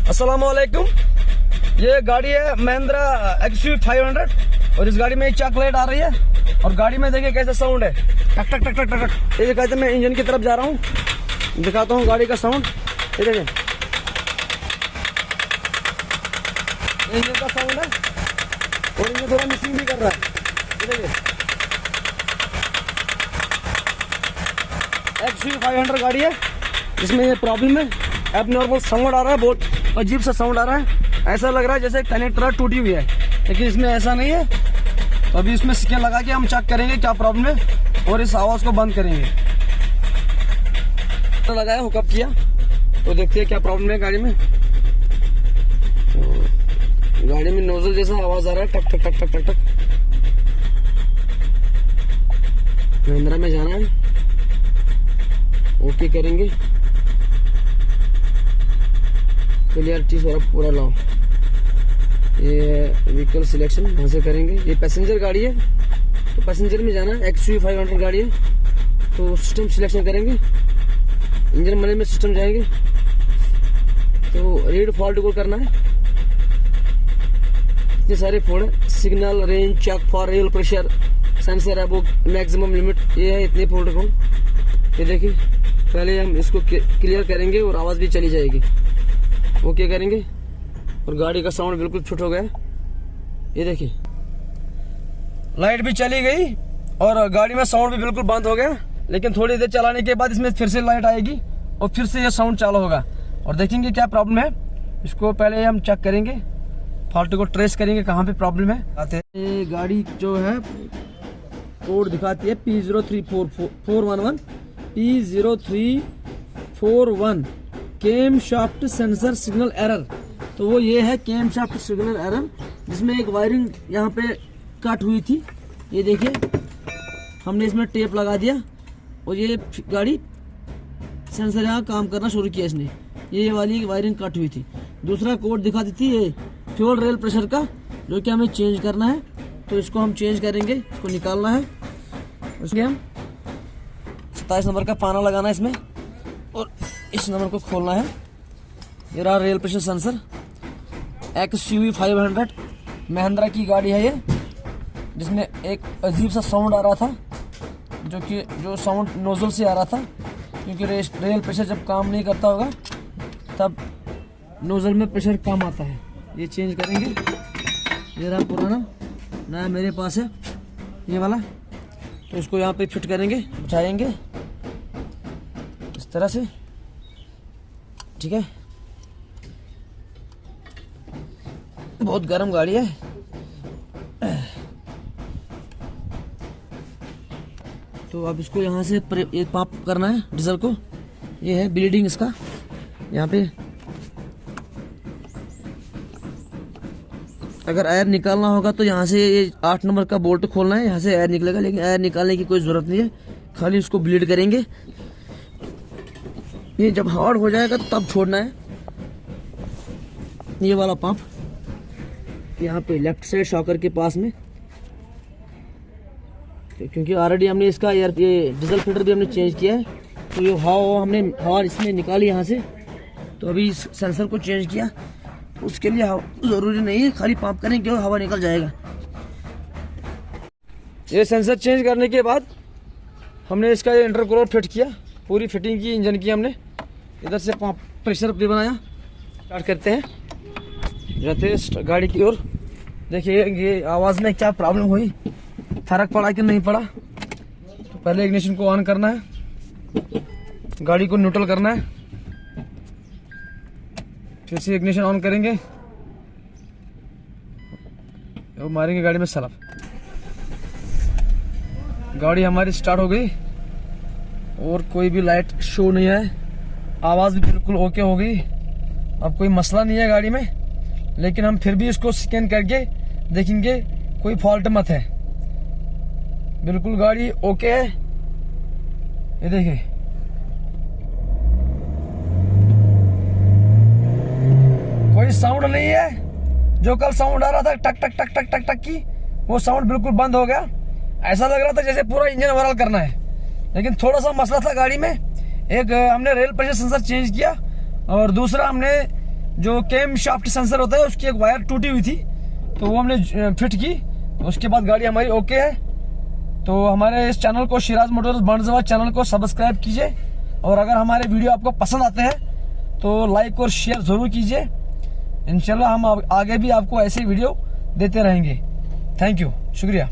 अस्सलाम वालेकुम। ये गाड़ी है महिंद्रा XUV 500 और इस गाड़ी में एक चक लाइट आ रही है और गाड़ी में देखिए कैसा साउंड है, टक टक टक टक टक। ये कहते मैं इंजन की तरफ जा रहा हूँ, दिखाता हूँ गाड़ी का साउंड। ये देखिए इंजन का साउंड है और इंजन थोड़ा मिसिंग भी कर रहा है। ये देखिए XUV 500 गाड़ी है, इसमें ये प्रॉब्लम है, अब नॉर्मल साउंड आ रहा है, बहुत अजीब सा साउंड आ रहा है। ऐसा लग रहा है जैसे कनेक्टर टूटी हुई है, लेकिन इसमें ऐसा नहीं है। तो अभी इसमें स्कैन लगा के हम चेक करेंगे क्या प्रॉब्लम है और इस आवाज को बंद करेंगे। तो लगाया, हुकअप किया, तो देखते हैं क्या प्रॉब्लम है गाड़ी में। तो गाड़ी में नोजल जैसा आवाज आ रहा है, टक टक टक टक टक टक। महिंद्रा में जाना है, ओके करेंगे, क्लियरिटी पूरा लाओ। ये व्हीकल सिलेक्शन यहाँ से करेंगे। ये पैसेंजर गाड़ी है तो पैसेंजर में जाना है। XUV 500 गाड़ी है तो सिस्टम सिलेक्शन करेंगे, इंजन मैनेजमेंट सिस्टम जाएंगे, तो रीड फॉल्ट को करना है। इतने सारे फोन है, signal, range, check for rail pressure, sensor है वो मैक्सिमम लिमिट, ये है इतने फोल्ड को। ये देखिए पहले हम इसको क्लियर करेंगे और आवाज भी चली जाएगी, ओके करेंगे और गाड़ी का साउंड बिल्कुल छूट हो गया। ये देखिए लाइट भी चली गई और गाड़ी में साउंड भी बिल्कुल बंद हो गया, लेकिन थोड़ी देर चलाने के बाद इसमें फिर से लाइट आएगी और फिर से ये साउंड चालू होगा और देखेंगे क्या प्रॉब्लम है। इसको पहले हम चेक करेंगे, फॉल्ट को ट्रेस करेंगे कहाँ पे प्रॉब्लम है। आते हैं, ये गाड़ी जो है कोड दिखाती है P03411 P0341 केम शाफ्ट सेंसर सिग्नल एरर। तो वो ये है केम शाफ्ट सिग्नल एरर, जिसमें एक वायरिंग यहाँ पे कट हुई थी। ये देखिए हमने इसमें टेप लगा दिया और ये गाड़ी सेंसर यहाँ काम करना शुरू किया इसने, ये वाली वायरिंग कट हुई थी। दूसरा कोड दिखाती थी ये फ्यूल रेल प्रेशर का, जो कि हमें चेंज करना है, तो इसको हम चेंज करेंगे, इसको निकालना है। उसके हम 27 नंबर का पाना लगाना है इसमें और इस नंबर को खोलना है। ये रहा rail pressure sensor. XUV 500 Mahindra की गाड़ी है ये, जिसमें एक अजीब सा साउंड आ रहा था, जो साउंड नोजल से आ रहा था, क्योंकि रेल प्रेशर जब काम नहीं करता होगा तब नोजल में प्रेशर कम आता है। ये चेंज करेंगे। ये रहा पुराना, नया मेरे पास है ये वाला, तो इसको यहाँ पे फिट करेंगे, बिठाएंगे इस तरह से, ठीक है। बहुत गर्म गाड़ी है। तो अब इसको यहाँ से एक पंप करना है डीजल को। ये है ब्लीडिंग इसका, यहाँ पे अगर एयर निकालना होगा तो यहाँ से ये 8 नंबर का बोल्ट खोलना है, यहाँ से एयर निकलेगा, लेकिन एयर निकालने की कोई जरूरत नहीं है, खाली इसको ब्लीड करेंगे। ये जब हार्ड हो जाएगा तब छोड़ना है। ये वाला पंप यहाँ पे लेफ्ट साइड शॉकर के पास में, क्योंकि ऑलरेडी हमने इसका ये डीजल फिल्टर भी हमने चेंज किया है, तो ये हवा इसमें निकाली यहाँ से, तो अभी इस सेंसर को चेंज किया। उसके लिए जरूरी नहीं है, खाली पंप करेंगे और हवा निकल जाएगा। ये सेंसर चेंज करने के बाद हमने इसका ये इंटरकूलर फिट किया, पूरी फिटिंग की इंजन की हमने। इधर से पंप प्रेशर भी बनाया। स्टार्ट करते हैं, जाते हैं गाड़ी की ओर। देखिए ये आवाज़ में क्या प्रॉब्लम हुई, फर्क पड़ा कि नहीं पड़ा। तो पहले इग्निशन को ऑन करना है, गाड़ी को न्यूट्रल करना है, फिर से इग्निशन ऑन करेंगे और मारेंगे गाड़ी में सलफ। गाड़ी हमारी स्टार्ट हो गई और कोई भी लाइट शो नहीं है, आवाज़ भी बिल्कुल ओके हो गई। अब कोई मसला नहीं है गाड़ी में, लेकिन हम फिर भी इसको स्कैन करके देखेंगे कोई फॉल्ट मत है। बिल्कुल गाड़ी ओके है। ये देखिए कोई साउंड नहीं है, जो कल साउंड आ रहा था टक टक टक टक टक टक की, वो साउंड बिल्कुल बंद हो गया। ऐसा लग रहा था जैसे पूरा इंजन ओवरऑल करना है, लेकिन थोड़ा सा मसला था गाड़ी में। एक हमने रेल प्रेशर सेंसर चेंज किया और दूसरा हमने जो कैम शाफ्ट सेंसर होता है उसकी एक वायर टूटी हुई थी, तो वो हमने फिट की। उसके बाद गाड़ी हमारी ओके है। तो हमारे इस चैनल को सिराज मोटर्स बंडजवा चैनल को सब्सक्राइब कीजिए, और अगर हमारे वीडियो आपको पसंद आते हैं तो लाइक और शेयर जरूर कीजिए। इंशाल्लाह हम आगे भी आपको ऐसे वीडियो देते रहेंगे। थैंक यू, शुक्रिया।